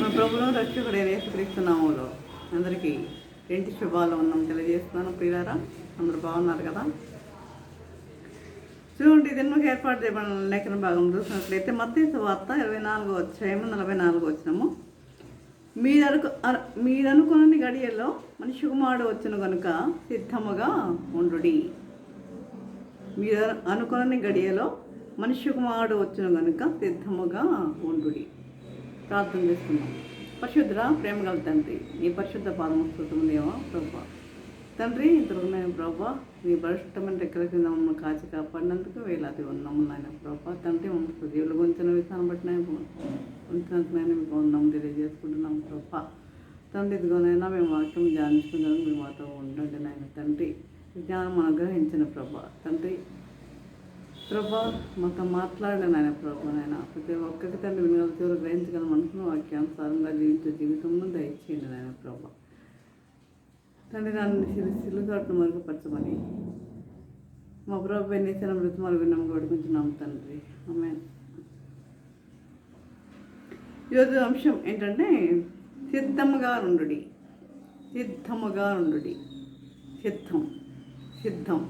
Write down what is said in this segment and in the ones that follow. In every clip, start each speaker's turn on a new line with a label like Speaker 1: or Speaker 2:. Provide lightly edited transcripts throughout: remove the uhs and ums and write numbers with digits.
Speaker 1: మన ప్రభువును రక్షకుడైన యేసుక్రీస్తు నామములో అందరికీ ఇంటి శుభాలు ఉన్నాం తెలియజేస్తున్నాను. ప్రియులారా, అందరూ బాగున్నారు కదా? చూడండి, దినముకు ఏర్పాటు చేయబడిన లేఖన భాగం చూసినట్లయితే మత్తయి సువార్త 24వ అధ్యాయము 44వ వచనము. మీరనుకుని గడియల్లో మనిషి కుమారుడు వచ్చును గనుక సిద్ధముగా ఉండుడి. మీరు అనుకుని గడియలో మనిషి కుమారుడు వచ్చును గనుక సిద్ధముగా ఉండుడి. ప్రార్థన చేస్తున్నాం. పరిశుద్ధ ప్రేమగల తండ్రి, నీ పరిశుద్ధ పాదమస్తుతం దేవా ప్రభా. తండ్రి, ఇంతకుమైన ప్రభా, నీ పరిశుద్ధమైన రెక్కల కింద మమ్మల్ని కాచి కాపాడినందుకు వేలాది ఉన్నాము నాయన ప్రభా. తండ్రి, మమ్మల్ని సజీవులు గుంచిన విధానం బట్టి ఉంచినందుకైనా మీకు ఉన్నాము తెలియజేసుకుంటున్నాం ప్రభా. తండ్రి, ఇదిగోనైనా మేము వాక్యం ధ్యానించుకున్నాము, మీ మాతో ఉండండి నాయన తండ్రి. విజ్ఞానం అనుగ్రహించిన ప్రభా. తండ్రి ప్రభా, మాతో మాట్లాడిన ఆయన ప్రభా. నాయన ప్రతి ఒక్కరికి తండ్రి వినగల తీవ్ర గ్రహించగల మనసును వాక్యానుసారంగా జీవించే జీవితంలో దయచేయండి నాయన ప్రభా. తండ్రి, నన్ను సిలుగాటును మరుగుపరచమని మా ప్రభు ఎన్నిసిన మృతమాలు విన్నాము గడుపుకుంటున్నాం తండ్రి. ఆమేన్. ఈరోజు అంశం ఏంటంటే సిద్ధముగా నుండుడి. సిద్ధముగా నుండుడి. సిద్ధం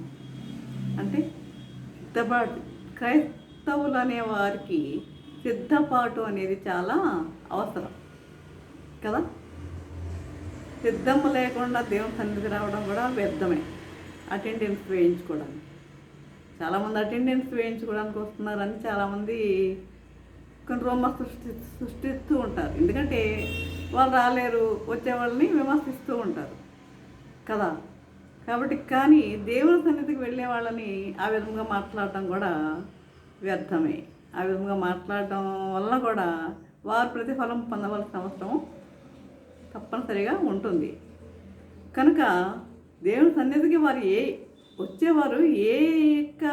Speaker 1: అంటే సిద్ధపాటు. క్రైస్తవులు అనే వారికి సిద్ధపాటు అనేది చాలా అవసరం కదా. సిద్ధము లేకుండా దేవుని సన్నిధికి రావడం కూడా వ్యర్థమే. అటెండెన్స్ వేయించుకోవడానికి చాలామంది అటెండెన్స్ వేయించుకోవడానికి వస్తున్నారని చాలామంది కొన్ని రూమర్స్ సృష్టిస్తూ ఉంటారు. ఎందుకంటే వాళ్ళు రాలేరు, వచ్చే వాళ్ళని విమర్శిస్తూ ఉంటారు కదా. కాబట్టి కానీ దేవుని సన్నిధికి వెళ్ళే వాళ్ళని ఆ విధంగా మాట్లాడటం కూడా వ్యర్థమే. ఆ విధంగా మాట్లాడటం వల్ల కూడా వారు ప్రతిఫలం పొందవలసిన అవసరం తప్పనిసరిగా ఉంటుంది. కనుక దేవుని సన్నిధికి వారు వచ్చేవారు ఏ యొక్క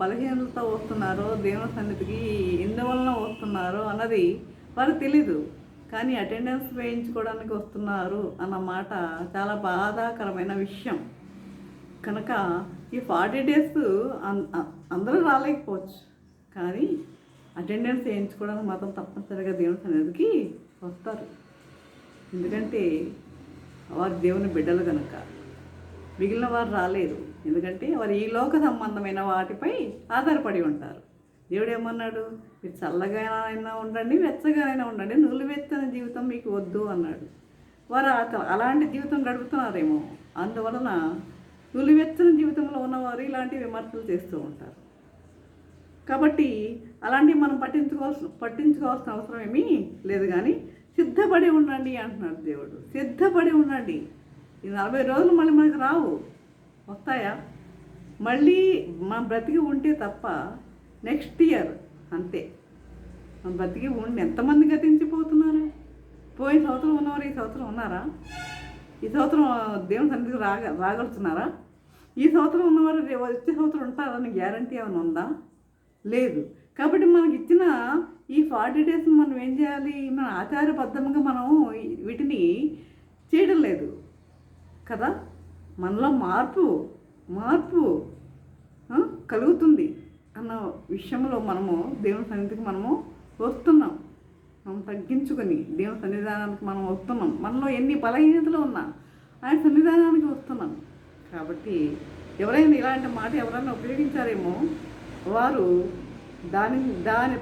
Speaker 1: బలహీనతతో వస్తున్నారో, దేవుని సన్నిధికి ఎందువలన వస్తున్నారో అన్నది వారికి తెలీదు. కానీ అటెండెన్స్ వేయించుకోవడానికి వస్తున్నారు అన్నమాట చాలా బాధాకరమైన విషయం. కనుక ఈ 40 days అందరూ రాలేకపోవచ్చు, కానీ అటెండెన్స్ వేయించుకోవడానికి మాత్రం తప్పనిసరిగా దేవుని సన్నిధికి వస్తారు. ఎందుకంటే వారు దేవుని బిడ్డలు కనుక. మిగిలిన వారు రాలేరు, ఎందుకంటే వారు ఈ లోక సంబంధమైన వాటిపై ఆధారపడి ఉంటారు. దేవుడు ఏమన్నాడు? మీరు చల్లగానైనా ఉండండి, వెచ్చగానైనా ఉండండి, నులివెచ్చని జీవితం మీకు వద్దు అన్నాడు. వారు అలాంటి జీవితం గడుపుతున్నారేమో, అందువలన నులివెచ్చని జీవితంలో ఉన్నవారు ఇలాంటి విమర్శలు చేస్తూ ఉంటారు. కాబట్టి అలాంటివి మనం పట్టించుకోవాల్సిన అవసరం ఏమీ లేదు. కానీ సిద్ధపడి ఉండండి అంటున్నాడు దేవుడు. సిద్ధపడి ఉండండి. ఈ 40 రోజులు మళ్ళీ మనకు రావు. వస్తాయా? మళ్ళీ మనం బ్రతికి ఉంటే తప్ప నెక్స్ట్ ఇయర్ అంతే. మనం బ్రతికి ఉండి ఎంతమంది గతించిపోతున్నారు? పోయిన సంవత్సరం ఉన్నవారు ఈ సంవత్సరం ఉన్నారా? ఈ సంవత్సరం దేవుని సన్నిధికి రాగలుగుతున్నారా? ఈ సంవత్సరం ఉన్నవారు వచ్చే సంవత్సరం ఉంటారని గ్యారంటీ ఏమైనా ఉందా? లేదు. కాబట్టి మనకి ఇచ్చిన ఈ 40 days మనం ఏం చేయాలి? మన ఆచారబద్ధంగా మనం వీటిని చేయడం లేదు కదా. మనలో మార్పు కలుగుతుంది అన్న విషయంలో మనము దేవుని సన్నిధికి మనము వస్తున్నాం. మనం తగ్గించుకొని దేవుని సన్నిధానానికి మనం వస్తున్నాం. మనలో ఎన్ని బలహీనతలు ఉన్నా ఆయన సన్నిధానానికి వస్తున్నాం. కాబట్టి ఎవరైనా ఇలాంటి మాట ఎవరైనా ఉపయోగించారేమో వారు దాని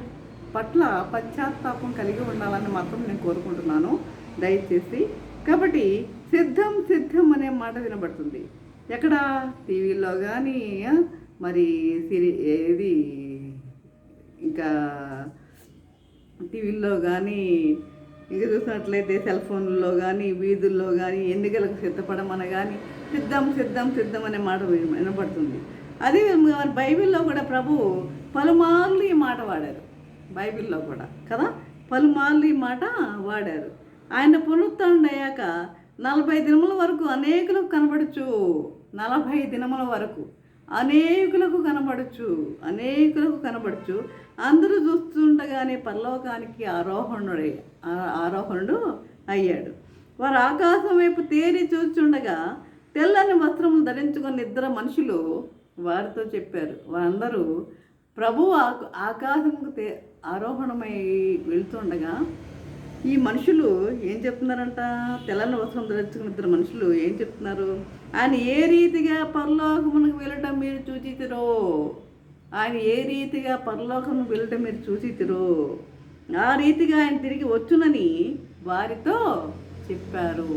Speaker 1: పట్ల పశ్చాత్తాపం కలిగి ఉండాలని మాత్రం నేను కోరుకుంటున్నాను దయచేసి. కాబట్టి సిద్ధం అనే మాట వినబడుతుంది ఎక్కడ? టీవీలో కానీ, మరి ఇంకా టీవీల్లో కానీ, ఇంకా చూసినట్లయితే సెల్ ఫోన్లో కానీ, వీధుల్లో కానీ ఎన్నికలకు సిద్ధపడమని కానీ సిద్ధం అనే మాట వినపడుతుంది. అదేవిధంగా బైబిల్లో కూడా ప్రభు పలుమార్లు ఈ మాట వాడారు. బైబిల్లో కూడా కదా పలుమార్లు ఈ మాట వాడారు. ఆయన పునరుత్థానుడయ్యాక 40 దినముల వరకు అనేకులకు కనబడచ్చు. 40 దినముల వరకు అనేకులకు కనబడచ్చు. అందరూ చూస్తుండగానే పరలోకానికి ఆరోహణుడు అయ్యాడు. వారు ఆకాశం వైపు తేరి చూస్తుండగా తెల్లని వస్త్రములు ధరించుకున్న 2 మనుషులు వారితో చెప్పారు. వారందరూ ప్రభువు ఆకాశంకు ఆరోహణమై వెళ్తుండగా ఈ మనుషులు ఏం చెప్తున్నారంట? తెల్లని వస్త్రం ధరించుకున్న ఇద్దరు మనుషులు ఏం చెప్తున్నారు? ఆయన ఏ రీతిగా పరలోకమునకు వెళ్ళటం మీరు చూచితిరో, ఆయన ఏ రీతిగా పరలోకము వెళ్ళటం మీరు చూచితిరో ఆ రీతిగా ఆయన తిరిగి వచ్చునని వారితో చెప్పారు.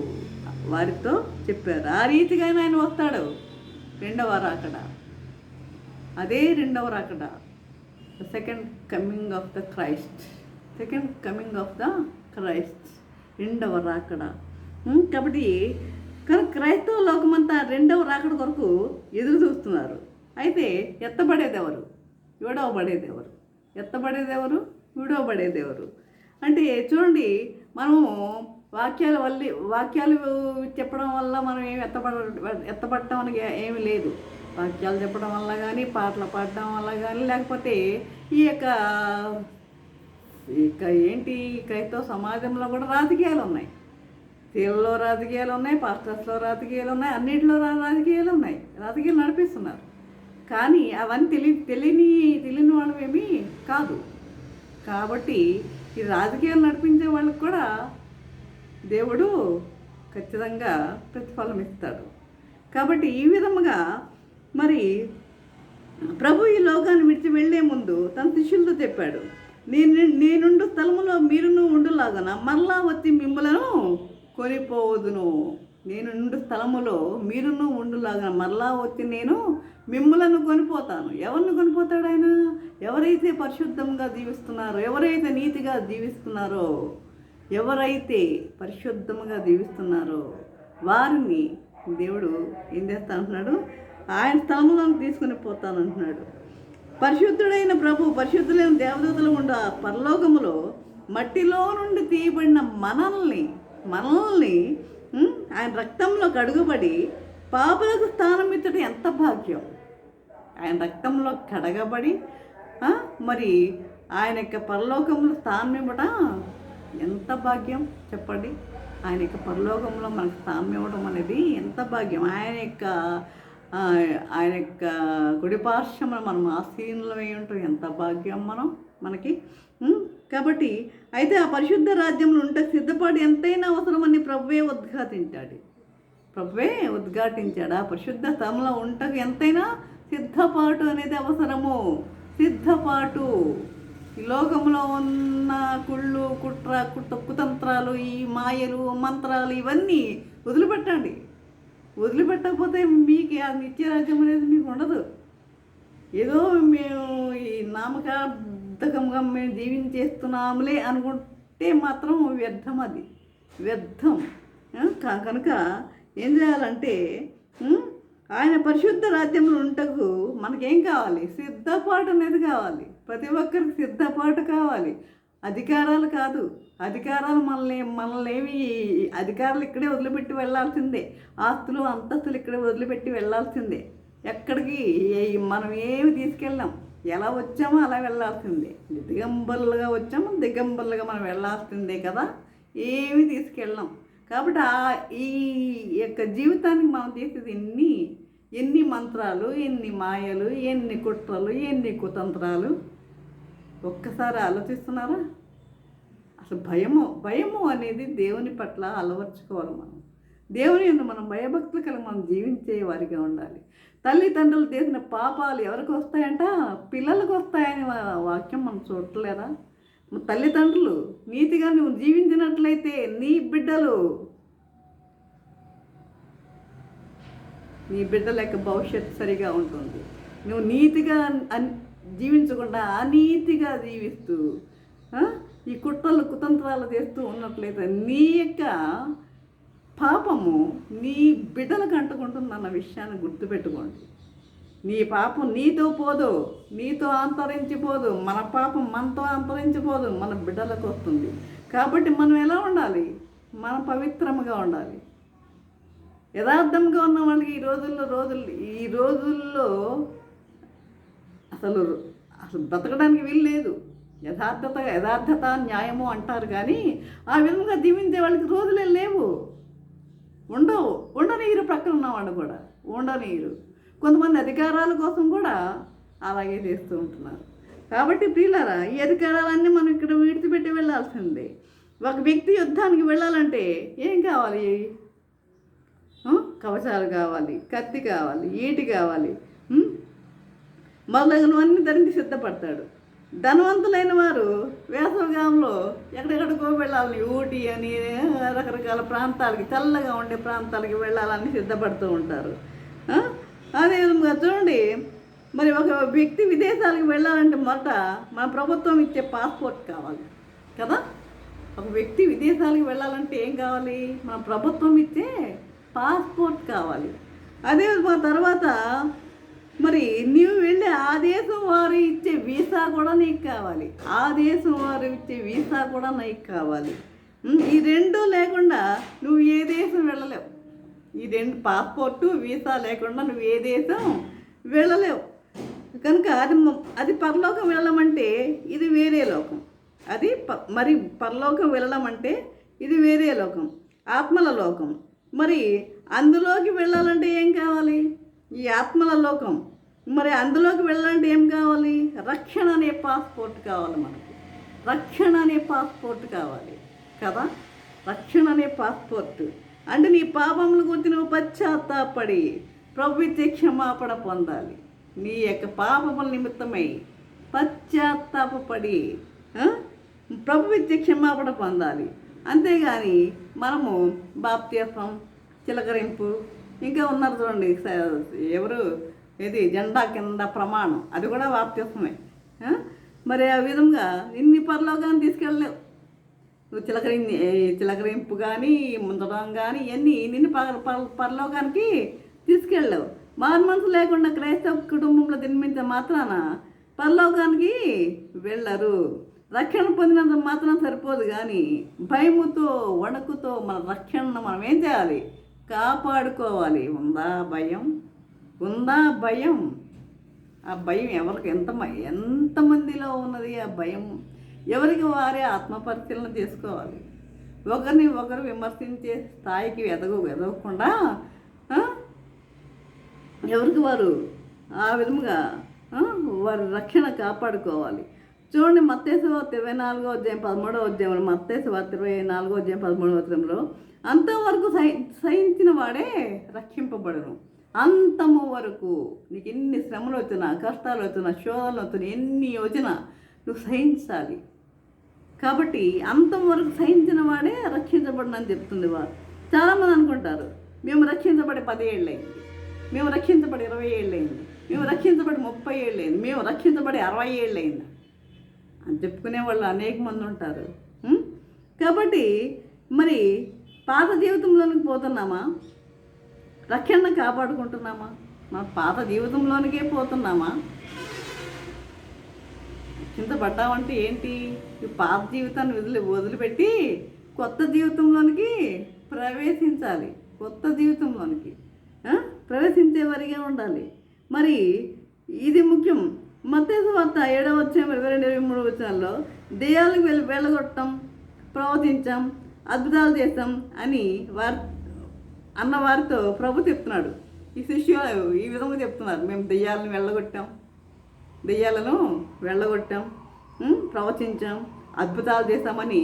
Speaker 1: ఆ రీతిగా ఆయన వస్తాడు. రెండవ రాకడ, అదే రెండవ రాకడ, second coming of the Christ, రెండవ రాకడ. కాబట్టి క్రైస్తవ లోకమంతా రెండవ రాకడ కొరకు ఎదురు చూస్తున్నారు. అయితే ఎత్తబడేదెవరు? విడవబడేదెవరు అంటే చూడండి, మనము వాక్యాలు చెప్పడం వల్ల మనం ఏమి ఎత్తబడటం అని ఏమి లేదు. వాక్యాలు చెప్పడం వల్ల కానీ, పాటలు పాడడం వల్ల కానీ, లేకపోతే ఈ యొక్క క్రైస్తవ సమాజంలో కూడా రాజకీయాలు ఉన్నాయి. స్త్రీలలో రాజకీయాలు ఉన్నాయి, పాస్టర్స్లో రాజకీయాలు ఉన్నాయి, అన్నింటిలో రాజకీయాలు ఉన్నాయి. రాజకీయాలు నడిపిస్తున్నారు. కానీ అవన్నీ తెలియని వాళ్ళమేమీ కాదు. కాబట్టి ఈ రాజకీయాలు నడిపించే వాళ్ళకు కూడా దేవుడు ఖచ్చితంగా ప్రతిఫలం ఇస్తాడు. కాబట్టి ఈ విధముగా మరి ప్రభు ఈ లోకాన్ని విడిచి వెళ్లే ముందు తన శిష్యులతో చెప్పాడు, నేనుండు స్థలములో మీరును ఉండులాగన మరలా వచ్చి మిమ్మలను కొనిపోవదును. నేనుండు స్థలములో మీరును ఉండులాగన మరలా వచ్చి నేను మిమ్మలను కొనిపోతాను. ఎవరిని కొనిపోతాడు ఆయన? ఎవరైతే పరిశుద్ధంగా జీవిస్తున్నారో, ఎవరైతే నీతిగా జీవిస్తున్నారో, ఎవరైతే పరిశుద్ధంగా జీవిస్తున్నారో వారిని దేవుడు ఏం చేస్తా అంటున్నాడు? ఆయన స్థలంలోకి తీసుకుని పోతాను అంటున్నాడు. పరిశుద్ధుడైన ప్రభు, పరిశుద్ధులైన దేవదూతలు ఉండ పరలోకములో మట్టిలో నుండి తీయబడిన మనల్ని ఆయన రక్తంలో కడుగుబడి పాపులకు స్థానం ఇచ్చడం ఎంత భాగ్యం! ఆయన రక్తంలో కడగబడి మరి ఆయన యొక్క పరలోకంలో స్థానం ఇవ్వడం ఎంత భాగ్యం చెప్పండి. ఆయన యొక్క పరలోకంలో మనకు స్థానం ఇవ్వడం అనేది ఎంత భాగ్యం. ఆయన యొక్క గుడిపార్శ్వమున మనం ఆసీనులమై ఉంటాం. ఎంత భాగ్యం మనకి. కాబట్టి అయితే ఆ పరిశుద్ధ రాజ్యంలో ఉంటే సిద్ధపాటు ఎంతైనా అవసరమని ప్రభువే ఉద్ఘాటించాడు. ఆ పరిశుద్ధ స్థలంలో ఉంటకు ఎంతైనా సిద్ధపాటు అనేది అవసరము. సిద్ధపాటు. ఈ లోకంలో ఉన్న కుళ్ళు, కుతంత్రాలు, ఈ మాయలు, మంత్రాలు ఇవన్నీ వదిలిపెట్టకపోతే మీకు ఆ నిత్యరాజ్యం అనేది మీకు ఉండదు. ఏదో మేము ఈ నామకార్థకంగా మేము జీవించేస్తున్నాములే అనుకుంటే మాత్రం వ్యర్థం. కనుక ఏం చేయాలంటే ఆయన పరిశుద్ధ రాజ్యంలో ఉంటకు మనకేం కావాలి? సిద్ధపాటు అనేది కావాలి. ప్రతి ఒక్కరికి సిద్ధపాటు కావాలి. అధికారాలు కాదు. అధికారాలు మనల్ని అధికారాలు ఇక్కడే వదిలిపెట్టి వెళ్ళాల్సిందే. ఆస్తులు అంతస్తులు ఇక్కడే వదిలిపెట్టి వెళ్ళాల్సిందే. ఎక్కడికి మనం ఏమి తీసుకెళ్ళాం? ఎలా వచ్చామో అలా వెళ్ళాల్సిందే. దిగంబరులుగా వచ్చాము, దిగంబరులుగా మనం వెళ్ళాల్సిందే కదా. ఏమి తీసుకెళ్ళాం. కాబట్టి ఈ యొక్క జీవితానికి మనం చేసేది ఎన్ని మంత్రాలు, ఎన్ని మాయలు, ఎన్ని కుట్రలు, ఎన్ని కుతంత్రాలు ఒక్కసారి ఆలోచిస్తున్నారా? అసలు భయము అనేది దేవుని పట్ల అలవర్చుకోవాలి. దేవుని యందు మనం భయభక్తులు కలిగి మనం జీవించే వారిగా ఉండాలి. తల్లిదండ్రులు చేసిన పాపాలు ఎవరికి వస్తాయంట? పిల్లలకు వస్తాయని వాక్యం మనం చూడలేదా? తల్లిదండ్రులు నీతిగా నువ్వు జీవించినట్లయితే నీ బిడ్డల యొక్క భవిష్యత్తు సరిగా ఉంటుంది. నువ్వు నీతిగా జీవించకుండా అనీతిగా జీవిస్తూ ఈ కుట్రలు కుతంత్రాలు చేస్తూ ఉన్నట్లయితే నీ యొక్క పాపము నీ బిడ్డలకు అంటుకుంటుందన్న విషయాన్ని గుర్తుపెట్టుకోండి. నీ పాపం నీతో పోదు, నీతో అంతరించిపోదు. మన పాపం మనతో అంతరించిపోదు, మన బిడ్డలకు వస్తుంది. కాబట్టి మనం ఎలా ఉండాలి? మనం పవిత్రంగా ఉండాలి. యథార్థంగా ఉన్న వాళ్ళకి ఈ రోజుల్లో అసలు బ్రతకడానికి వీలు లేదు. యథార్థత న్యాయము అంటారు కానీ ఆ విధంగా జీవించే వాళ్ళకి రోజులే లేవు. ఉండనీరు. ప్రక్కన ఉన్నవాళ్ళు కూడా ఉండనీరు. కొంతమంది అధికారాల కోసం కూడా అలాగే చేస్తూ ఉంటున్నారు. కాబట్టి ప్రియులారా, ఈ అధికారాలన్నీ మనం ఇక్కడ విడిచిపెట్టి వెళ్ళాల్సిందే. ఒక వ్యక్తి యుద్ధానికి వెళ్ళాలంటే ఏం కావాలి? కవచాలు కావాలి, కత్తి కావాలి, ఈటి కావాలి, మొదలగునవన్నీ ధరించి సిద్ధపడతాడు. ధనవంతులైన వారు వేసవికాలంలో ఎక్కడెక్కడికో వెళ్ళాలని, ఊటీ అని రకరకాల ప్రాంతాలకి, చల్లగా ఉండే ప్రాంతాలకి వెళ్ళాలని సిద్ధపడుతూ ఉంటారు. అదేవిధంగా చూడండి, మరి ఒక వ్యక్తి విదేశాలకు వెళ్ళాలంటే మొదట మన ప్రభుత్వం ఇచ్చే పాస్పోర్ట్ కావాలి కదా. ఒక వ్యక్తి విదేశాలకు వెళ్ళాలంటే ఏం కావాలి? మన ప్రభుత్వం ఇచ్చే పాస్పోర్ట్ కావాలి. అదే తర్వాత మరి నీవు వెళ్ళి ఆ దేశం వారు ఇచ్చే వీసా కూడా నీకు కావాలి. ఆ దేశం వారు ఇచ్చే వీసా కూడా నీకు కావాలి. ఈ రెండు లేకుండా నువ్వు ఏ దేశం వెళ్ళలేవు. ఈ రెండు, పాస్పోర్టు వీసా లేకుండా నువ్వు ఏ దేశం వెళ్ళలేవు. కనుక అది పరలోకం వెళ్ళమంటే ఇది వేరే లోకం. అది మరి పరలోకం వెళ్ళడం అంటే ఇది వేరే లోకం, ఆత్మల లోకం. మరి అందులోకి వెళ్ళాలంటే ఏం కావాలి? ఈ ఆత్మల లోకం. మరి అందులోకి వెళ్ళాలంటే ఏం కావాలి? రక్షణ అనే పాస్పోర్ట్ కావాలి మనకు. రక్షణ అనే పాస్పోర్ట్ కావాలి కదా. రక్షణ అనే పాస్పోర్ట్ అంటే నీ పాపముల గురించి నువ్వు పశ్చాత్తాపడి ప్రభు ఇచ్చే క్షమాపణ పొందాలి. నీ యొక్క పాపముల నిమిత్తమై పశ్చాత్తాపడి ప్రభు ఇచ్చే క్షమాపణ పొందాలి. అంతేగాని మనము బాప్తిస్మం, చిలకరింపు, ఇంకా ఉన్నారు చూడండి ఎవరు, ఇది జెండా కింద ప్రమాణం, అది కూడా బాప్తిస్మమే. మరి ఆ విధంగా ఇన్ని పరలోకాన్ని తీసుకెళ్ళలేవు. నువ్వు చిలకరింపు కానీ, ముందడం కానీ ఇవన్నీ నిన్ను పరలోకానికి తీసుకెళ్ళలేవు. మారు మనసు లేకుండా క్రైస్తవ కుటుంబంలో జన్మించే మాత్రాన పరలోకానికి వెళ్ళరు. రక్షణ పొందినంత మాత్రం సరిపోదు, కానీ భయముతో, వణుకుతో మన రక్షణను మనం ఏం చేయాలి? కాపాడుకోవాలి. ఉందా భయం? ఉందా భయం? ఆ భయం ఎవరికి ఎంతమందిలో ఉన్నది? ఆ భయం ఎవరికి వారే ఆత్మపరిశీలన చేసుకోవాలి. ఒకరిని ఒకరు విమర్శించే స్థాయికి ఎదగకుండా ఎవరికి వారు ఆ విధముగా వారి రక్షణ కాపాడుకోవాలి. చూడండి, మత్తయి సువార్త 24వ అధ్యాయం 13వ అధ్యాయంలో, మత్తయి సువార్త 24వ అధ్యాయం 13వ అధ్యాయంలో, అంతవరకు సహించిన వాడే రక్షింపబడను. అంతము వరకు నీకు ఎన్ని శ్రమలు వచ్చినా, కష్టాలు వచ్చినా, శోధనలు వచ్చినా, ఎన్ని వచ్చినా నువ్వు సహించాలి. కాబట్టి అంతం వరకు సహించిన వాడే రక్షించబడనని చెప్తుంది వారు. చాలామంది అనుకుంటారు, మేము రక్షించబడి 10 ఏళ్ళైంది, మేము రక్షించబడి 20 ఏళ్ళైంది, మేము రక్షించబడి 30 ఏళ్ళైంది, మేము రక్షించబడి 60 ఏళ్ళైంది అని చెప్పుకునే వాళ్ళు అనేక మంది ఉంటారు. కాబట్టి మరి పాత జీవితంలోనికి పోతున్నామా? రక్షణ కాపాడుకుంటున్నామా? మన పాత జీవితంలోనికే పోతున్నామా? రక్షించబడ్డామంటే ఏంటి? ఈ పాత జీవితాన్ని వదిలిపెట్టి కొత్త జీవితంలోనికి ప్రవేశించాలి. కొత్త జీవితంలోనికి ప్రవేశించే వారిగా ఉండాలి. మరి ఇది ముఖ్యం. మత్తయి సువార్త 7వ అధ్యాయం 22-23 వచనాల్లో దెయ్యాలకు వెళ్ళగొట్టం, ప్రవచించాం, అద్భుతాలు చేస్తాం అని అన్న వారితో ప్రభు చెప్తున్నాడు. ఈ శిష్యులు ఈ విధంగా చెప్తున్నారు, మేము దెయ్యాలను వెళ్ళగొట్టాం, ప్రవచించాం, అద్భుతాలు చేస్తామని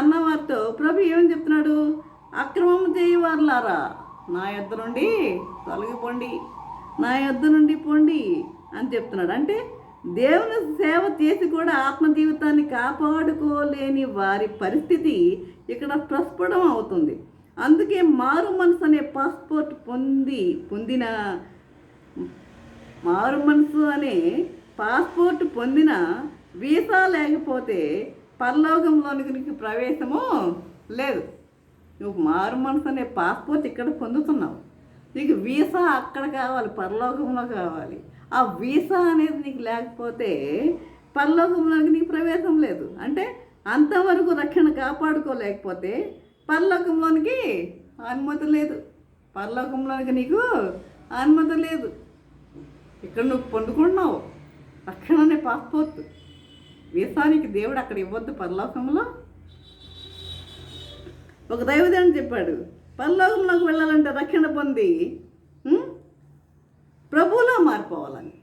Speaker 1: అన్నవారితో ప్రభు ఏమని చెప్తున్నాడు? అక్రమం చేయవారులారా, నా యొద్ద నుండి తొలగిపోండి, నా యొద్ద నుండి పోండి అని చెప్తున్నాడు. అంటే దేవుని సేవ చేసి కూడా ఆత్మ జీవితాన్ని కాపాడుకోలేని వారి పరిస్థితి ఇక్కడ ప్రస్ఫుటం అవుతుంది. అందుకే మారు మనసు అనే పాస్పోర్ట్ పొందిన మారు మనసు అనే పాస్పోర్ట్ పొందిన వీసా లేకపోతే పరలోకంలోనికి నీకు ప్రవేశము లేదు. నువ్వు మారు మనసు అనే పాస్పోర్ట్ ఇక్కడ పొందుతున్నావు, నీకు వీసా అక్కడ కావాలి, పరలోకంలో కావాలి. ఆ వీసా అనేది నీకు లేకపోతే పరలోకంలోకి నీకు ప్రవేశం లేదు. అంటే అంతవరకు రక్షణ కాపాడుకోలేకపోతే పరలోకంలోనికి అనుమతి లేదు. పరలోకంలోనికి నీకు అనుమతి లేదు. ఇక్కడ నువ్వు పొందుకుంటున్నావు రక్షణ అనే పాస్పోర్ట్. వీసానికి దేవుడు అక్కడ ఇవ్వద్దు. పరలోకంలో ఒక దైవదేవుని చెప్పాడు, పరలోకంలోకి వెళ్ళాలంటే రక్షణ పొంది ప్రభువులా మారిపోవాలని,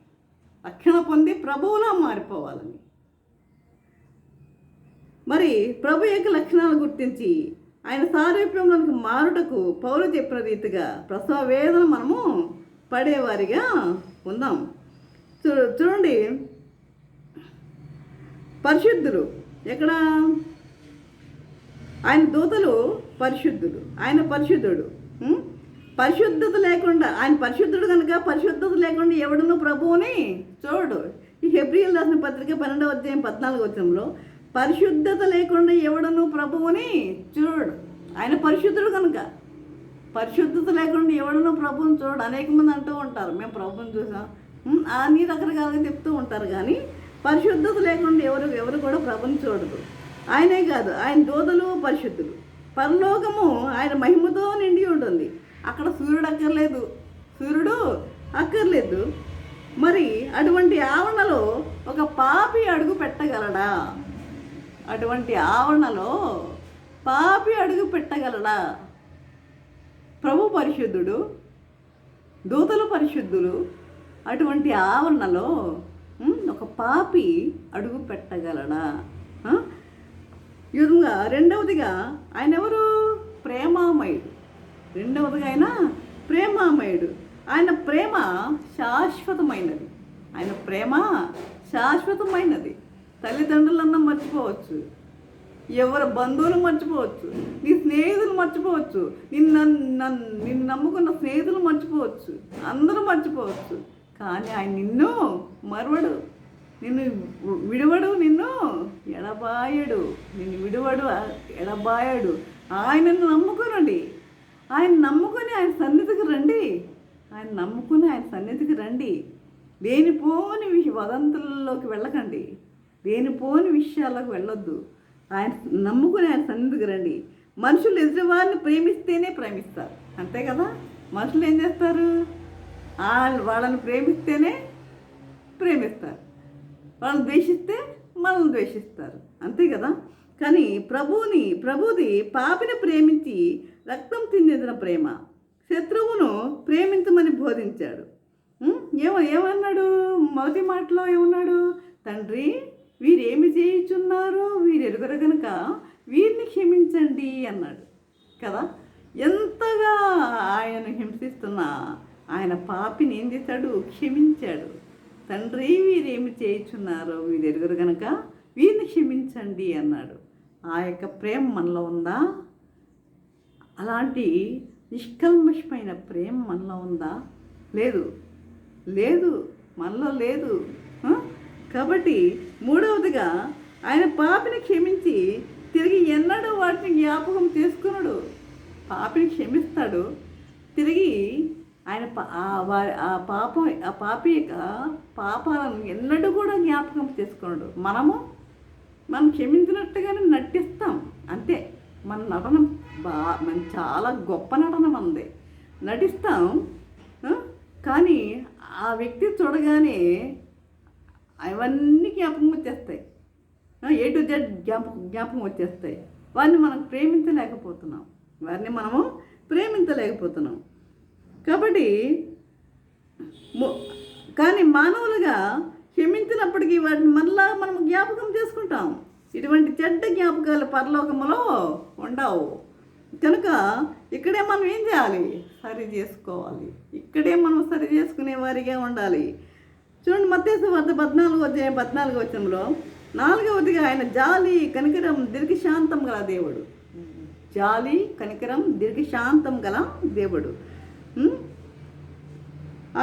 Speaker 1: రక్షణ పొంది ప్రభువులా మారిపోవాలని. మరి ప్రభు యొక్క లక్షణాలు గుర్తించి ఆయన సారూప్యంలోనికి మారుటకు పౌలు చెప్పిన రీతిగా ప్రసవ వేదన మనము పడేవారిగా ఉందాం. చూడండి, పరిశుద్ధులు ఎక్కడ? ఆయన దూతలు పరిశుద్ధుడు, ఆయన పరిశుద్ధుడు. పరిశుద్ధత లేకుండా, ఆయన పరిశుద్ధుడు కనుక పరిశుద్ధత లేకుండా ఎవడును ప్రభువుని చూడు. ఈ హెబ్రీయులు రాసిన పత్రిక 12వ అధ్యాయం 14వ వచనంలో పరిశుద్ధత లేకుండా ఎవడును ప్రభువుని చూడు. ఆయన పరిశుద్ధుడు కనుక పరిశుద్ధత లేకుండా ఎవడును ప్రభువుని చూడు. అనేక మంది అంటూ ఉంటారు, మేము ప్రభువుని చూసాం అన్ని రకరకాలుగా చెప్తూ ఉంటారు. కానీ పరిశుద్ధత లేకుండా ఎవరు కూడా ప్రభువుని చూడదు. ఆయనే కాదు, ఆయన దూతలు పరిశుద్ధులు. పరలోకము ఆయన మహిమతో నిండి ఉంటుంది. అక్కడ సూర్యుడు అక్కర్లేదు. మరి అటువంటి ఆవరణలో ఒక పాపి అడుగు పెట్టగలడా? అటువంటి ఆవరణలో పాపి అడుగు పెట్టగలడా? ప్రభు పరిశుద్ధుడు, దూతలు పరిశుద్ధులు. అటువంటి ఆవరణలో ఒక పాపి అడుగు పెట్టగలడా? విధంగా రెండవదిగా ఆయన ఎవరు? ప్రేమామయుడు. రెండవదిగా ఆయన ప్రేమామయుడు. ఆయన ప్రేమ శాశ్వతమైనది. ఆయన ప్రేమ శాశ్వతమైనది. తల్లిదండ్రులన్నా మర్చిపోవచ్చు, ఎవరి బంధువులు మర్చిపోవచ్చు, నీ స్నేహితులు మర్చిపోవచ్చు, నిన్ను నమ్ముకున్న స్నేహితులు మర్చిపోవచ్చు, అందరూ మర్చిపోవచ్చు. కానీ ఆయన నిన్ను మరవడు, నిన్ను విడువడు, నిన్ను ఎడబాయడు. నిన్ను విడువడు, ఎడబాయడు. ఆయనను నమ్ముకునండి. ఆయన నమ్ముకొని ఆయన సన్నిధికి రండి. ఆయన నమ్ముకుని ఆయన సన్నిధికి రండి. లేనిపోని వదంతులలోకి వెళ్ళకండి, లేనిపోని విషయాలకు వెళ్ళొద్దు. ఆయన నమ్ముకుని ఆయన సన్నిధికి రండి. మనుషులు ఎదుటివారిని ప్రేమిస్తేనే ప్రేమిస్తారు, అంతే కదా? మనుషులు ఏం చేస్తారు? వాళ్ళని ప్రేమిస్తేనే ప్రేమిస్తారు, వాళ్ళని ద్వేషిస్తే మనల్ని ద్వేషిస్తారు, అంతే కదా? కానీ ప్రభుది పాపిని ప్రేమించి రక్తం తిందిన ప్రేమ. శత్రువును ప్రేమించమని బోధించాడు. ఏమన్నాడు? మొదటి మాటలో ఏమన్నాడు? తండ్రి, వీరేమి చేయుచున్నారో వీరు ఎరుగరు కనుక వీరిని క్షమించండి అన్నాడు కదా. ఎంతగా ఆయనను హింసిస్తున్నా ఆయన పాపిని ఏం చేశాడు? క్షమించాడు. తండ్రి, వీరేమి చేయుచున్నారో వీరు ఎరుగరు కనుక వీరిని క్షమించండి అన్నాడు. ఆ యొక్క ప్రేమ మనలో ఉందా? అలాంటి నిష్కల్మషమైన ప్రేమ మనలో ఉందా? లేదు, మనలో లేదు. కాబట్టి మూడవదిగా ఆయన పాపిని క్షమించి తిరిగి ఎన్నడూ వాటిని జ్ఞాపకం చేసుకున్నాడు. పాపిని క్షమిస్తాడు, తిరిగి ఆయన ఆ పాపి యొక్క పాపాలను ఎన్నడూ కూడా జ్ఞాపకం చేసుకున్నాడు. మనం క్షమించినట్టుగానే నటిస్తాం, అంతే. మన నటన మన చాలా గొప్ప నటన మనది, నటిస్తాం. కానీ ఆ వ్యక్తి చూడగానే అవన్నీ జ్ఞాపకం వచ్చేస్తాయి, A to Z జ్ఞాపకం వచ్చేస్తాయి. వారిని మనం ప్రేమించలేకపోతున్నాం. కాబట్టి కానీ మానవులుగా క్షమించినప్పటికీ వాటిని మళ్ళా మనం జ్ఞాపకం చేసుకుంటాం. ఇటువంటి చెడ్డ జ్ఞాపకాలు పరలోకములో ఉండవు. కనుక ఇక్కడే మనం ఏం చేయాలి? సరి చేసుకోవాలి. ఇక్కడే మనం సరి చేసుకునే వారిగా ఉండాలి. చూడండి, మత్తయి సువార్త 14వ అధ్యాయం 14వ వచనంలో 4వదిగా ఆయన జాలి, కనికరం, దీర్ఘశాంతం గల దేవుడు. జాలి, కనికరం, దీర్ఘశాంతం గల దేవుడు.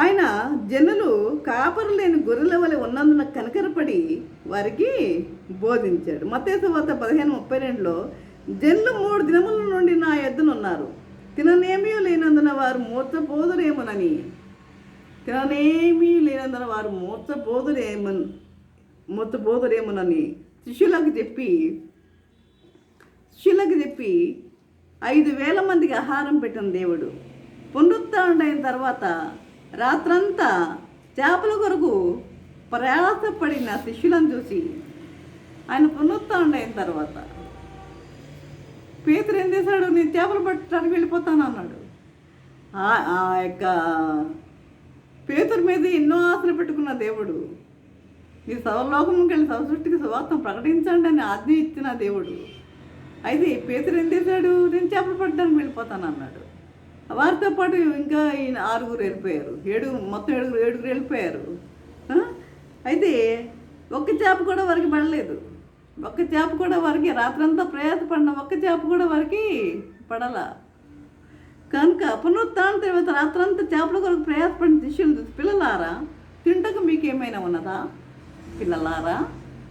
Speaker 1: ఆయన జనులు కాపరు లేని గొర్రెల వలె ఉన్నందున కనికరపడి వారికి బోధించాడు. మత్తయి సువార్త 15:32లో జనులు 3 దినముల నుండి నా యొద్దనున్నారు, తిననేమీ లేనందున వారు మూర్చపోదురేమోనని శిష్యులకు చెప్పి 5,000 మందికి ఆహారం పెట్టిన దేవుడు. పునరుత్థానుడైన తర్వాత రాత్రంతా చేపల కొరకు ప్రయాసపడిన శిష్యులను చూసి ఆయన పునరుత్థానుడైన తర్వాత పేతురు ఏం చేశాడు? నేను చేపలు పట్టడానికి వెళ్ళిపోతాను అన్నాడు. ఆ యొక్క పేతురు మీద ఎన్నో ఆశలు పెట్టుకున్న దేవుడు మీరు సర్వలోకముకి వెళ్ళి సర్వసృష్టికి సువార్తను ప్రకటించండి అని ఆజ్ఞ ఇచ్చిన దేవుడు. అయితే పేతురు ఏం చేశాడు? నేను చేపలు పట్టడానికి వెళ్ళిపోతాను అన్నాడు. వారితో పాటు ఇంకా ఈయన 6 వెళ్ళిపోయారు, మొత్తం ఏడుగురు వెళ్ళిపోయారు. అయితే ఒక్క చేప కూడా వారికి పడలేదు. ఒక్క చేప కూడా వారికి, రాత్రంతా ప్రయాసపడిన ఒక్క చేప కూడా వారికి పడలా. కనుక పునరుత్థానం తర్వాత రాత్రంతా చేపల కొరకు ప్రయాసపడిన శిష్యులు, పిల్లలారా తింటకు మీకు ఏమైనా ఉన్నదా? పిల్లలారా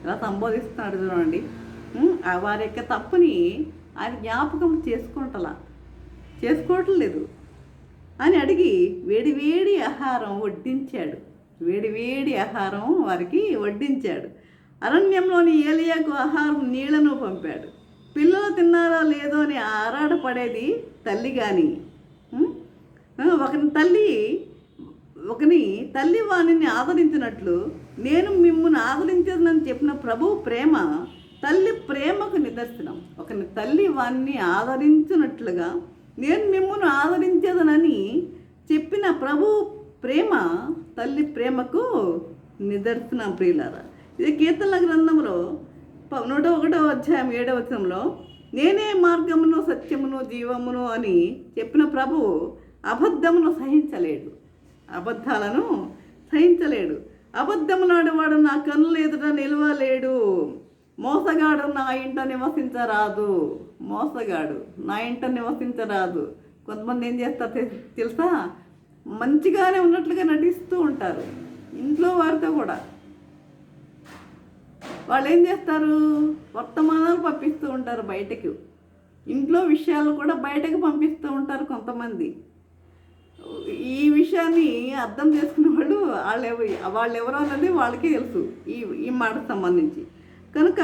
Speaker 1: ఇలా సంబోధిస్తున్నాడు చూడండి. వారి యొక్క తప్పుని ఆయన జ్ఞాపకం చేసుకోవటం లేదు అని అడిగి వేడి ఆహారం వడ్డించాడు. వేడి ఆహారం వారికి వడ్డించాడు. అరణ్యంలోని ఏలియాకు ఆహారం నీళ్లను పంపాడు. పిల్లలు తిన్నారా లేదో అని ఆరాటపడేది తల్లి కానీ, ఒకని తల్లి వాణిని ఆదరించినట్లు నేను మిమ్మల్ని ఆదరించదని చెప్పిన ప్రభు ప్రేమ తల్లి ప్రేమకు నిదర్శనం. ఒకని తల్లి వాణ్ణి ఆదరించినట్లుగా నేను మిమ్మల్ని ఆదరించదనని చెప్పిన ప్రభు ప్రేమ తల్లి ప్రేమకు నిదర్శనం. ప్రియులారా, ఇది కీర్తనల గ్రంథంలో 101వ అధ్యాయం 7వ వచనంలో నేనే మార్గమును సత్యమును జీవమును అని చెప్పిన ప్రభువు అబద్ధమును సహించలేడు. అబద్ధాలను సహించలేడు. అబద్ధములాడేవాడు నా కన్నుల ఎదుట నిలవలేడు. మోసగాడు నా ఇంట నివసించరాదు. మోసగాడు నా ఇంట నివసించరాదు. కొంతమంది ఏం చేస్తారు తెలుసా? మంచిగానే ఉన్నట్లుగా నటిస్తూ ఉంటారు ఇంట్లో వారితో కూడా. వాళ్ళు ఏం చేస్తారు? వర్తమానాలు పంపిస్తూ ఉంటారు బయటకు. ఇంట్లో విషయాలు కూడా బయటకు పంపిస్తూ ఉంటారు కొంతమంది. ఈ విషయాన్ని అర్థం చేసుకునే వాళ్ళు ఎవరో అన్నది వాళ్ళకే తెలుసు ఈ మాటకు సంబంధించి. కనుక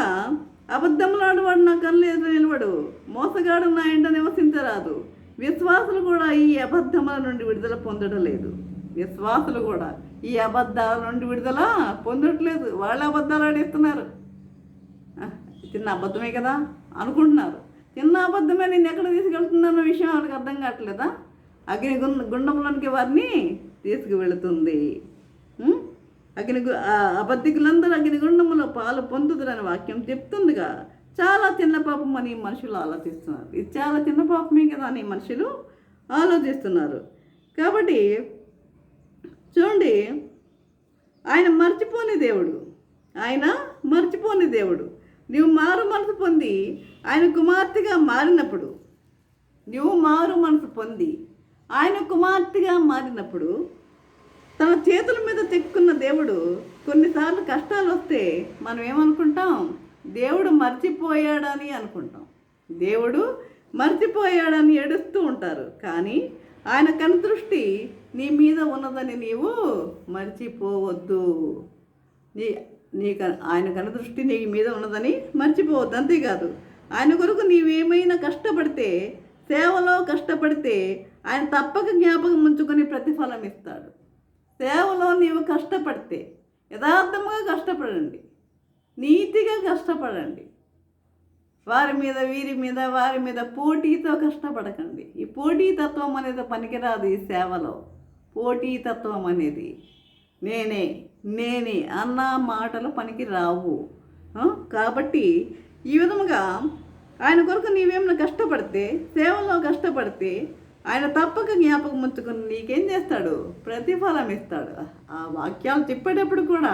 Speaker 1: అబద్ధములాడవాడు నా కళ్ళు ఎదురు నిలవడు, మోసగాడు నా ఇంట నివసించరాదు. విశ్వాసులు కూడా ఈ అబద్ధముల నుండి విడుదల పొందడం లేదు. విశ్వాసులు కూడా ఈ అబద్ధాల నుండి విడుదల పొందట్లేదు. వాళ్ళు అబద్ధాలు ఆడేస్తున్నారు. చిన్న అబద్ధమే కదా అనుకుంటున్నారు. చిన్న అబద్ధమే నేను ఎక్కడ తీసుకెళ్తున్నాన్న విషయం వాళ్ళకి అర్థం కావట్లేదా? గుండంలోనికి వారిని తీసుకువెళుతుంది. అబద్ధికులందరూ అగ్నిగుండములో పాలు పొందుతారని వాక్యం చెప్తుందిగా. చాలా చిన్న పాపం అని మనుషులు ఆలోచిస్తున్నారు. ఇది చాలా చిన్న పాపమే కదా అని మనుషులు ఆలోచిస్తున్నారు. కాబట్టి చూడండి, ఆయన మర్చిపోని దేవుడు. నువ్వు మారు మనసు పొంది ఆయన కుమార్తెగా మారినప్పుడు తన చేతుల మీద చెక్కున్న దేవుడు కొన్నిసార్లు కష్టాలు వస్తే మనం ఏమనుకుంటాం? దేవుడు మర్చిపోయాడని అనుకుంటాం. దేవుడు మర్చిపోయాడని ఏడుస్తూ ఉంటారు. కానీ ఆయన కనుదృష్టి నీ మీద ఉన్నదని నీవు మర్చిపోవద్దు. ఆయన కనుదృష్టి నీ మీద ఉన్నదని మర్చిపోవద్దు. అంతేకాదు, ఆయన కొరకు నీవేమైనా కష్టపడితే, సేవలో కష్టపడితే ఆయన తప్పక జ్ఞాపకం ఉంచుకొని ప్రతిఫలం ఇస్తాడు. సేవలో నీవు కష్టపడితే యథార్థంగా కష్టపడండి, నీతిగా కష్టపడండి. వీరి మీద పోటీతో కష్టపడకండి. ఈ పోటీతత్వం అనేది పనికిరాదు. ఈ సేవలో పోటీతత్వం అనేది నేనే అన్న మాటలు పనికి రావు. కాబట్టి ఈ విధముగా ఆయన కొరకు నీవేమైనా కష్టపడితే, సేవలో కష్టపడితే ఆయన తప్పక జ్ఞాపకం ఉంచుకుని నీకేం చేస్తాడు? ప్రతిఫలం ఇస్తాడు. ఆ వాక్యాలు చెప్పేటప్పుడు కూడా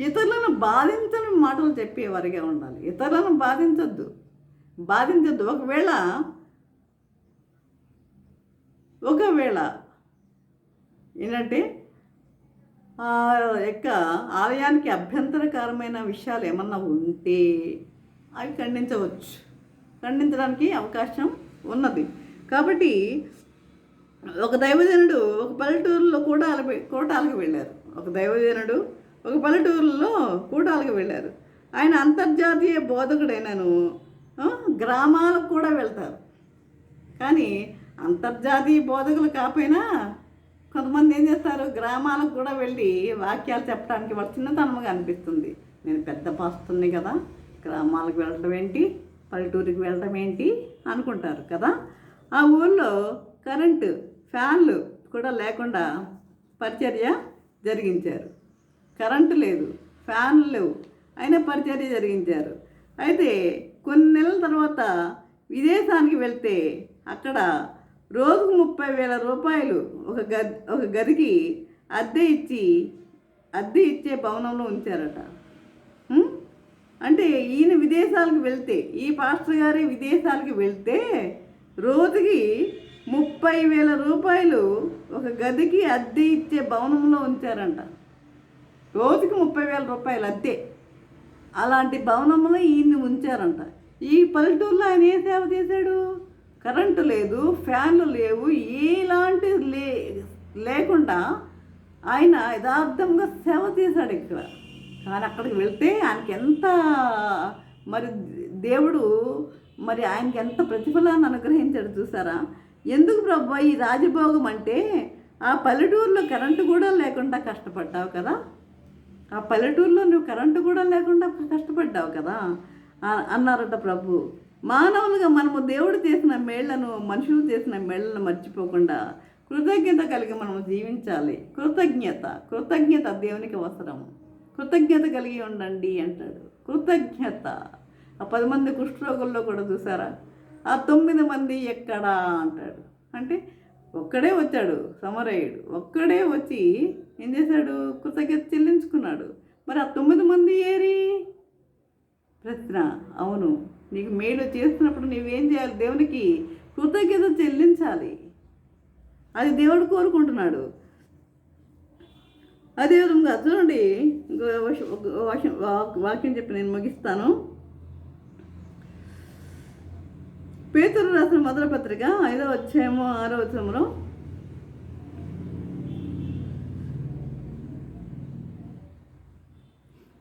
Speaker 1: ఇతరులను బాధించని మాటలు చెప్పేవారిగా ఉండాలి. ఇతరులను బాధించొద్దు. ఒకవేళ ఏంటంటే ఆ యొక్క ఆలయానికి అభ్యంతరకరమైన విషయాలు ఏమన్నా ఉంటే అవి ఖండించడానికి అవకాశం ఉన్నది. కాబట్టి ఒక దైవజనుడు ఒక పల్లెటూరులో కూటాలకు వెళ్ళారు. కూటాలకు వెళ్ళారు. ఆయన అంతర్జాతీయ బోధకుడైనను గ్రామాలకు కూడా వెళ్తారు. కానీ అంతర్జాతీయ బోధకులు కాకపోయినా కొంతమంది ఏం చేస్తారు? గ్రామాలకు కూడా వెళ్ళి వాక్యాలు చెప్పడానికి వాళ్ళ చిన్నతనంగా అనిపిస్తుంది. నేను పెద్ద పాస్తుంది కదా, గ్రామాలకు వెళ్ళడం ఏంటి, పల్లెటూరికి వెళ్ళడం ఏంటి అనుకుంటారు కదా. ఆ ఊళ్ళో కరెంటు ఫ్యాన్లు కూడా లేకుండా పరిచర్య జరిగించారు. కరెంటు లేదు, ఫ్యాన్లు లేవు, అయినా పరిచర్య జరిగించారు. అయితే కొన్ని నెలల తర్వాత విదేశానికి వెళ్తే అక్కడ రోజుకు 30,000 రూపాయలు ఒక గదికి అద్దె ఇచ్చే భవనంలో ఉంచారట. అంటే ఈయన విదేశాలకు వెళ్తే, ఈ పాస్టర్ గారి విదేశాలకు వెళ్తే రోజుకి 30,000 రూపాయలు ఒక గదికి అద్దె ఇచ్చే భవనంలో ఉంచారంట. రోజుకి 30,000 రూపాయలు అద్దె. అలాంటి భవనంలో ఈయన్ని ఉంచారంట. ఈ పల్లెటూరులో ఆయన ఏ సేవ చేశాడు? కరెంటు లేదు, ఫ్యాన్లు లేవు, ఎలాంటి లేకుండా ఆయన యథార్థంగా సేవ చేశాడు ఇక్కడ. కానీ అక్కడికి వెళ్తే ఆయనకి ఎంత మరి దేవుడు మరి ఆయనకి ఎంత ప్రతిఫలాన్ని అనుగ్రహించాడు చూసారా? ఎందుకు ప్రభు ఈ రాజభోగం అంటే, ఆ పల్లెటూరులో కరెంటు కూడా లేకుండా కష్టపడ్డావు కదా, ఆ పల్లెటూరులో నువ్వు కరెంటు కూడా లేకుండా కష్టపడ్డావు కదా అన్నారట ప్రభు. మానవులుగా మనము దేవుడు చేసిన మేళ్లను, మనుషులు చేసిన మేళ్లను మర్చిపోకుండా కృతజ్ఞత కలిగి మనము జీవించాలి. కృతజ్ఞత దేవునికి అవసరం. కృతజ్ఞత కలిగి ఉండండి అంటాడు. కృతజ్ఞత. ఆ 10 మంది కుష్ఠరోగుల్లో కూడా చూసారా? ఆ 9 మంది ఎక్కడా అంటాడు. అంటే ఒక్కడే వచ్చాడు సమరయుడు, ఒక్కడే వచ్చి ఏం చేశాడు? కృతజ్ఞత చెల్లించుకున్నాడు. మరి ఆ 9 మంది ఏరి? ప్రశ్న. అవును, నీకు మేలు చేస్తున్నప్పుడు నువ్వేం చేయాలి? దేవునికి కృతజ్ఞత చెల్లించాలి. అది దేవుడు కోరుకుంటున్నాడు. అదేవిధంగా చూడండి, వాక్యం చెప్పి నేను ముగిస్తాను. పేతురు రాసిన మొదటి పత్రిక 5వ అధ్యాయము 6వ వచనంలో,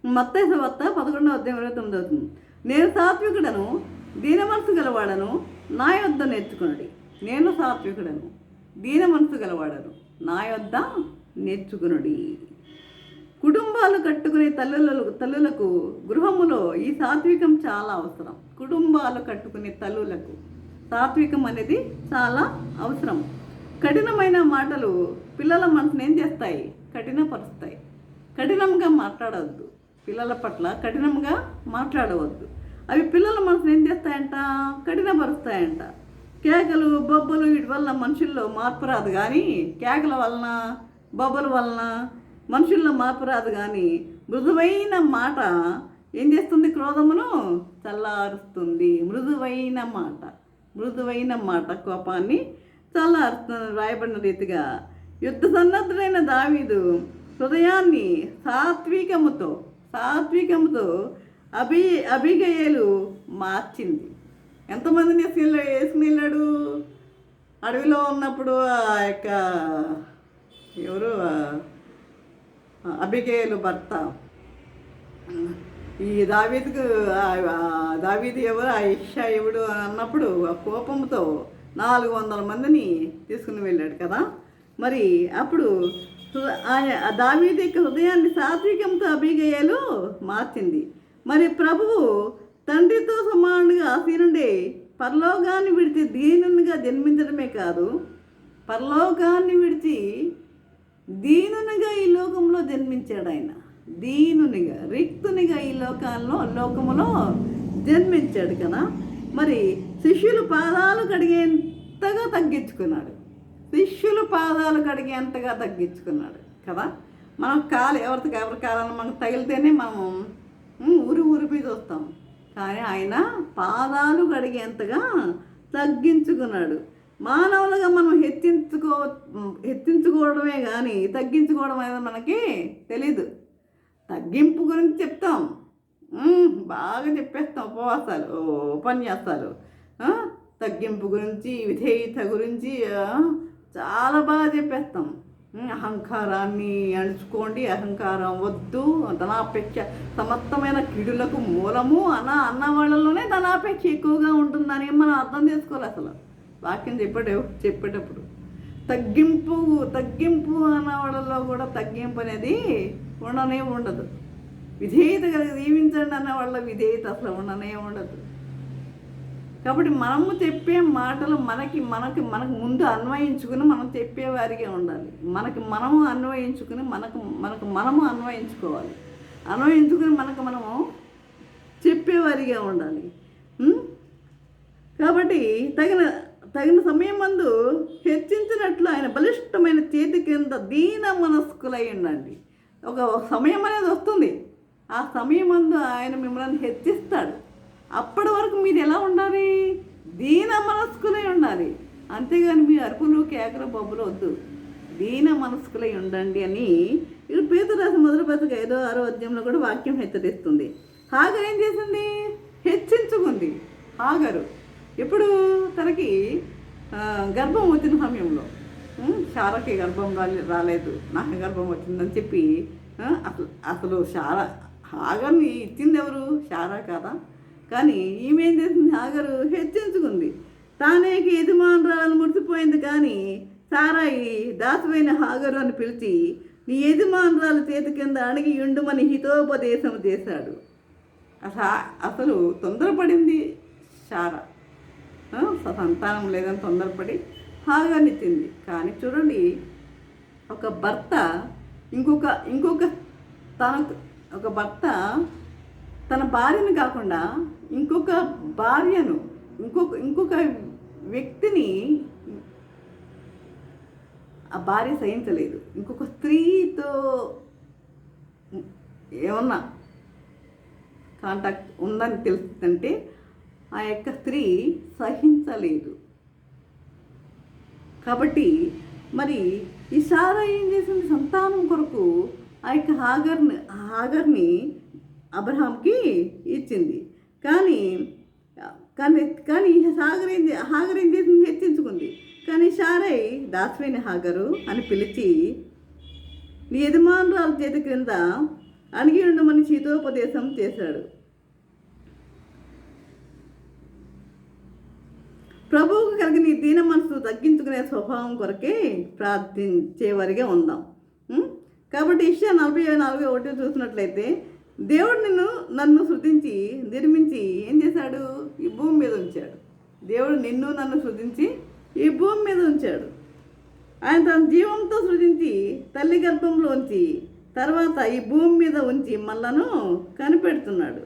Speaker 1: మత్తయి సువార్త 11వ అధ్యాయం 29వ వచనం, నేను సాత్వికుడను, దీన మనసు గలవాడను, నా యొద్ద నేర్చుకునుడి. నేను సాత్వికుడను, దీన మనసు గలవాడను, నా యొద్ద నేర్చుకునుడి. కుటుంబాలు కట్టుకునే తల్లులకు గృహములో ఈ సాత్వికం చాలా అవసరం. కుటుంబాలు కట్టుకునే తల్లులకు సాత్వికం అనేది చాలా అవసరం. కఠినమైన మాటలు పిల్లల మనసును ఏం చేస్తాయి? కఠినపరుస్తాయి. కఠినంగా మాట్లాడవద్దు. పిల్లల పట్ల కఠినంగా మాట్లాడవద్దు. అవి పిల్లల మనసును ఏం చేస్తాయంట? కఠినపరుస్తాయంట. కేకలు, బొబ్బలు వీటి వల్ల మనుషుల్లో మార్పు రాదు. కానీ కేకల వలన, బొబ్బల వలన మనుషుల్లో మార్పు రాదు. కానీ మృదువైన మాట ఏం చేస్తుంది? క్రోధమును చల్లారుస్తుంది. మృదువైన మాట కోపాన్ని చల్లారుస్తుంది. రాయబడిన రీతిగా యుద్ధ సన్నద్ధుడైన దావీదు హృదయాన్ని సాత్వికముతో అబీగయలు మార్చింది. ఎంతమందిని వేసుకుని వెళ్ళాడు? అడవిలో ఉన్నప్పుడు ఆ యొక్క ఎవరు అబీగయలు భర్త, ఈ దావీదు ఎవరు, ఆ ఇషా ఎవడు అన్నప్పుడు ఆ కోపంతో 400 మందిని తీసుకుని వెళ్ళాడు కదా. మరి అప్పుడు దావీదు యొక్క హృదయాన్ని సాత్వికంతో అబీగయలు మార్చింది. మరి ప్రభువు తండ్రితో సమానంగా ఆసీనుండే పరలోకాన్ని విడిచి దీనునిగా జన్మించడమే కాదు, పరలోకాన్ని విడిచి దీనునిగా ఈ లోకంలో జన్మించాడు. ఆయన దీనునిగా, రిక్తునిగా ఈ లోకములో జన్మించాడు కదా. మరి శిష్యులు పాదాలు కడిగేంతగా తగ్గించుకున్నాడు. కదా. మనం ఎవరి కాలాన్ని మనకు తగిలితేనే మనం ఊరిపోయి చూస్తాం. కానీ ఆయన పాదాలు కడిగేంతగా తగ్గించుకున్నాడు. మానవులుగా మనం హెచ్చించుకోవడమే కానీ తగ్గించుకోవడం అనేది మనకి తెలీదు. తగ్గింపు గురించి చెప్తాం, బాగా చెప్పేస్తాం, ఉపన్యాసాలు తగ్గింపు గురించి, విధేయత గురించి చాలా బాగా చెప్పేస్తాం. అహంకారాన్ని అణుచుకోండి, అహంకారం వద్దు, ధనాపేక్ష సమస్తమైన కీడులకు మూలము అన్న వాళ్ళలోనే ధనాపేక్ష ఎక్కువగా ఉంటుందని మనం అర్థం చేసుకోవాలి. అసలు వాక్యం చెప్పేటప్పుడు తగ్గింపు అన్న వాళ్ళలో కూడా తగ్గింపు అనేది ఉండదు. విధేయత కలిగి జీవించండి అన్న వాళ్ళ విధేయత అసలు ఉండదు. కాబట్టి మనము చెప్పే మాటలు మనకు ముందు అన్వయించుకుని మనం చెప్పేవారిగా ఉండాలి. మనము అన్వయించుకుని మనము అన్వయించుకోవాలి. అన్వయించుకుని మనము చెప్పేవారిగా ఉండాలి. కాబట్టి తగిన సమయం మందు హెచ్చించినట్లు ఆయన బలిష్టమైన చేతి కింద దీన మనస్కులై ఉండండి. ఒక సమయం అనేది వస్తుంది, ఆ సమయం మందు ఆయన మిమ్మల్ని హెచ్చిస్తాడు. అప్పటి వరకు మీరు ఎలా ఉండాలి? దీన మనస్కులై ఉండాలి. అంతేగాని మీ అరుపులు కేకలు బొబ్బులు వద్దు. దీన మనస్కులై ఉండండి అని ఇప్పుడు పేతురు రాసిన మొదటి పత్రిక 5-6 అధ్యాయంలో కూడా వాక్యం హెచ్చరిస్తుంది. హాగరు ఏం చేసింది? హెచ్చించుకుంది. హాగరు ఇప్పుడు తనకి గర్భం వచ్చిన సమయంలో శారాకి గర్భం రాలేదు, నాకు గర్భం వచ్చిందని చెప్పి అసలు హాగర్ని ఇచ్చింది ఎవరు? శారా కాదా? కానీ ఈమె ఏం చేసింది? హాగరు హెచ్చించుకుంది. తానేకి యజమానురాలను మురిసిపోయింది. కానీ సారాయి దాసువైన హాగరు అని పిలిచి నీ యజమానురాలు చేతి కింద అణిగి ఉండుమని హితోపదేశం చేశాడు. అసలు తొందరపడింది శారా, సంతానం లేదని తొందరపడి హాగర్నిచ్చింది. కానీ చూడండి, ఒక భర్త ఒక భర్త తన భార్యను కాకుండా ఇంకొక భార్యను ఇంకొక వ్యక్తిని ఆ భార్య సహించలేదు. ఇంకొక స్త్రీతో ఏమన్నా కాంటాక్ట్ ఉందని తెలుస్తుందంటే ఆ యొక్క స్త్రీ సహించలేదు. కాబట్టి మరి ఈ శారా ఏం చేసింది? సంతానం కొరకు ఆ యొక్క హాగర్ని అబ్రహాంకి ఇచ్చింది. కానీ హాగర్ ఏం చేసింది? హెచ్చించుకుంది. కానీ శారై దాసువైన హాగరు అని పిలిచి నీ యజమానురాల చేతి క్రింద అణిగి ఉండమని హితోపదేశం చేశాడు. ప్రభువుకు కలిగిన ఈ దీన మనసు తగ్గించుకునే స్వభావం కొరకే ప్రార్థించేవారిగా ఉందాం. కాబట్టి యెషయా 44:1 చూసినట్లయితే దేవుడు నన్ను సృజించి నిర్మించి ఏం చేశాడు? ఈ భూమి మీద ఉంచాడు. దేవుడు నన్ను సృజించి ఈ భూమి మీద ఉంచాడు. ఆయన తన జీవంతో సృజించి తల్లి గర్భంలోంచి తర్వాత ఈ భూమి మీద ఉంచి మళ్ళను కనిపెడుతున్నాడు.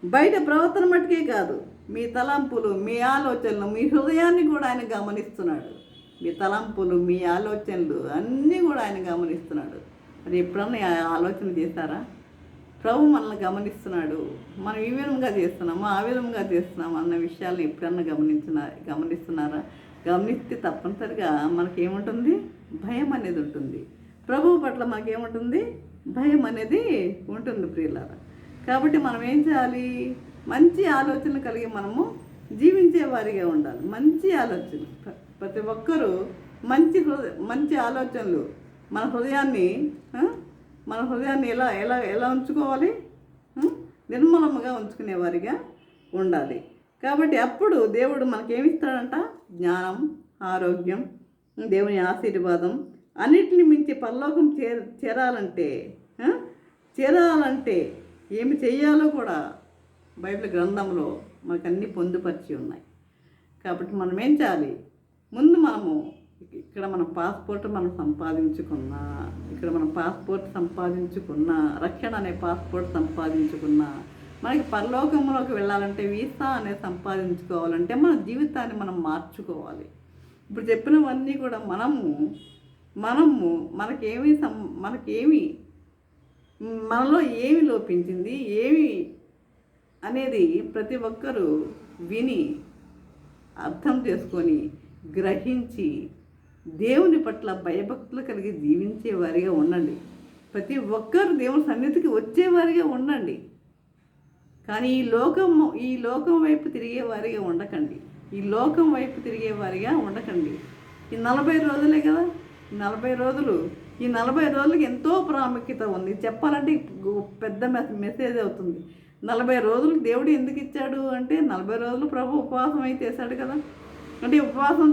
Speaker 1: బయట ప్రవర్తన మట్టుకే కాదు, మీ తలంపులు, మీ ఆలోచనలు, మీ హృదయాన్ని కూడా ఆయన గమనిస్తున్నాడు. మీ తలంపులు, మీ ఆలోచనలు అన్నీ కూడా ఆయన గమనిస్తున్నాడు. మరి ఎప్పుడన్నా ఆలోచన చేస్తారా? ప్రభు మనల్ని గమనిస్తున్నాడు. మనం ఈ విధంగా చేస్తున్నామా, ఆ విధంగా చేస్తున్నామా అన్న విషయాలను ఎప్పుడన్నా గమనిస్తున్నారా? గమనిస్తే తప్పనిసరిగా మనకేముంటుంది? భయం అనేది ఉంటుంది. ప్రభువు పట్ల మనకేముంటుంది? భయం అనేది ఉంటుంది ప్రియులారా. కాబట్టి మనం ఏం చేయాలి? మంచి ఆలోచన కలిగి మనము జీవించే వారిగా ఉండాలి. మంచి ఆలోచన, ప్రతి ఒక్కరూ మంచి ఆలోచనలు మన హృదయాన్ని ఎలా ఎలా ఎలా ఉంచుకోవాలి? నిర్మలంగా ఉంచుకునేవారిగా ఉండాలి. కాబట్టి అప్పుడు దేవుడు మనకేమిస్తాడంట? జ్ఞానం, ఆరోగ్యం, దేవుని ఆశీర్వాదం, అన్నిటిని మించి పరలోకం చేరాలంటే ఏమి చేయాలో కూడా బైబిల్ గ్రంథంలో మనకు అన్నీ పొందుపరిచి ఉన్నాయి. కాబట్టి మనం ఏం చేయాలి? ముందు మనము ఇక్కడ మన పాస్పోర్ట్ సంపాదించుకున్నా, రక్షణ అనే పాస్పోర్ట్ సంపాదించుకున్నా, మనకి పరలోకంలోకి వెళ్ళాలంటే వీసా అనేది సంపాదించుకోవాలంటే మన జీవితాన్ని మనం మార్చుకోవాలి. ఇప్పుడు చెప్పినవన్నీ కూడా మనలో ఏమి లోపించింది, ఏమి అనేది ప్రతి ఒక్కరూ విని అర్థం చేసుకొని గ్రహించి దేవుని పట్ల భయభక్తులు కలిగి జీవించేవారిగా ఉండండి. ప్రతి ఒక్కరు దేవుని సన్నిధికి వచ్చేవారిగా ఉండండి. కానీ ఈ లోకం వైపు తిరిగేవారిగా ఉండకండి. ఈ 40 రోజులే కదా, ఈ 40 రోజులకి ఎంతో ప్రాముఖ్యత ఉంది. చెప్పాలంటే పెద్ద మెసేజ్ అవుతుంది. 40 రోజులు దేవుడు ఎందుకు ఇచ్చాడు అంటే 40 రోజులు ప్రభు ఉపవాసం అయితే చేశాడు కదా. అంటే ఉపవాసం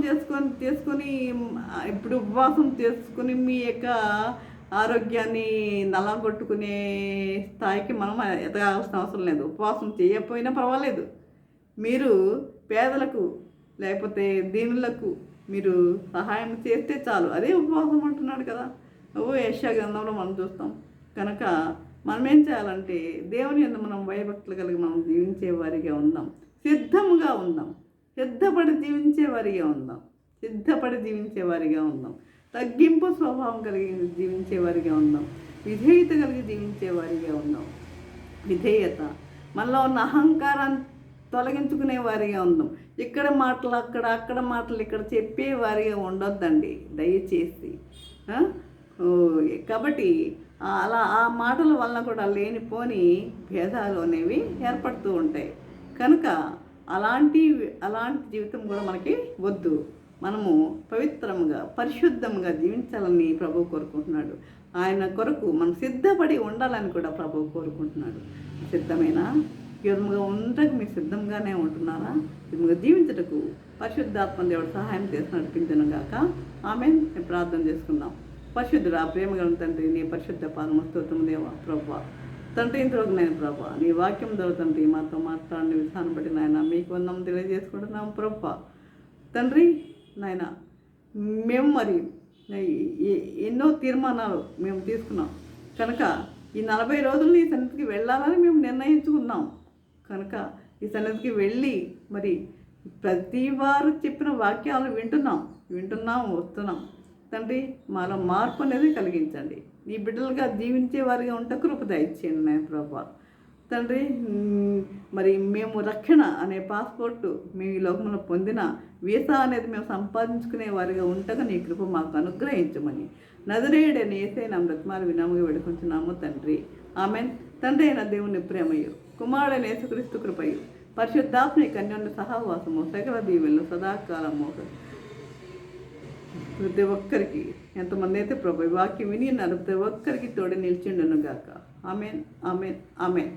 Speaker 1: చేసుకొని మీ యొక్క ఆరోగ్యాన్ని నల్లగొట్టుకునే స్థాయికి మనం ఎదగాల్సిన అవసరం లేదు. ఉపవాసం చేయకపోయినా పర్వాలేదు. మీరు పేదలకు లేకపోతే దీనులకు మీరు సహాయం చేస్తే చాలు, అదే ఉపవాసం అంటున్నాడు కదా. యెషయా గ్రంథంలో మనం చూస్తాం. కనుక మనం ఏం చేయాలంటే దేవుని యందు మనం భయభక్తులు కలిగి మనం జీవించే వారిగా ఉందాం. సిద్ధంగా ఉందాం. సిద్ధపడి జీవించే వారిగా ఉందాం. సిద్ధపడి జీవించే వారిగా ఉందాం. తగ్గింపు స్వభావం కలిగి జీవించే వారిగా ఉందాం. విధేయత కలిగి జీవించే వారిగా ఉందాం. విధేయత, మనలో ఉన్న అహంకారాన్ని తొలగించుకునే వారిగా ఉందాం. ఇక్కడ మాటలు అక్కడ, అక్కడ మాటలు ఇక్కడ చెప్పే వారిగా ఉండొద్దండి దయచేసి. కాబట్టి అలా ఆ మాటల వల్ల కూడా లేనిపోని భేదాలు అనేవి ఏర్పడుతూ ఉంటాయి. కనుక అలాంటి జీవితం కూడా మనకి వద్దు. మనము పవిత్రంగా పరిశుద్ధంగా జీవించాలని ప్రభు కోరుకుంటున్నాడు. ఆయన కొరకు మనం సిద్ధపడి ఉండాలని కూడా ప్రభు కోరుకుంటున్నాడు. సిద్ధమైన యుద్ధంగా ఉండటకు మీరు సిద్ధంగానే ఉంటున్నారా? సిద్ధంగా జీవించటకు పరిశుద్ధాత్మ దేవుడు సహాయం చేసి నడిపించను గాక. ఆమేన్. ప్రార్థన చేసుకుందాం. పరిశుద్ధుడా, ప్రేమగల తండ్రి, నీ పరిశుద్ధ పాదము స్తోత్రము దేవా. ప్రభా తండ్రి, ఇంతవరకు నేను ప్రభా నీ వాక్యం ద్వారా తండ్రి మాతో మాట్లాడిన విధానం బట్టి నాయన మీకు వందనం తెలియజేసుకుంటున్నాం ప్రభా. తండ్రి నాయన, మేము మరి ఎన్నో తీర్మానాలు మేము తీసుకున్నాం కనుక ఈ 40 రోజులు ఈ సన్నిధికి వెళ్ళాలని మేము నిర్ణయించుకున్నాం కనుక ఈ సన్నిధికి వెళ్ళి మరి ప్రతి వారు చెప్పిన వాక్యాలు వింటున్నాం వస్తున్నాం. తండ్రి, మాలో మార్పు అనేది కలిగించండి. నీ బిడ్డలుగా జీవించే వారిగా ఉంటే కృప దయచేయండి నాయన ప్రభా. తండ్రి, మరి మేము రక్షణ అనే పాస్పోర్టు మేము ఈ లోకంలో పొందిన వీసా అనేది మేము సంపాదించుకునే వారిగా ఉంటగా నీ కృప మాకు అనుగ్రహించమని నజరేయుడని యేసయ్య బ్రతిమాలు వినాముగా వేడుకుంటున్నాము తండ్రి. ఆమెన్. తండ్రి అయిన దేవుని ప్రేమయు, కుమారుడైన యేసుక్రీస్తు కృపయు, పరిశుద్ధాత్మ కన్యోన్య సహవాసము సకల దీవెనలు సదాకాలము ప్రతి ఒక్కరికి, ఎంతమంది అయితే ప్రభు వాక్యం విని ప్రతి ఒక్కరికి తోడు నిలిచిండును గాక. Amen, amen, amen.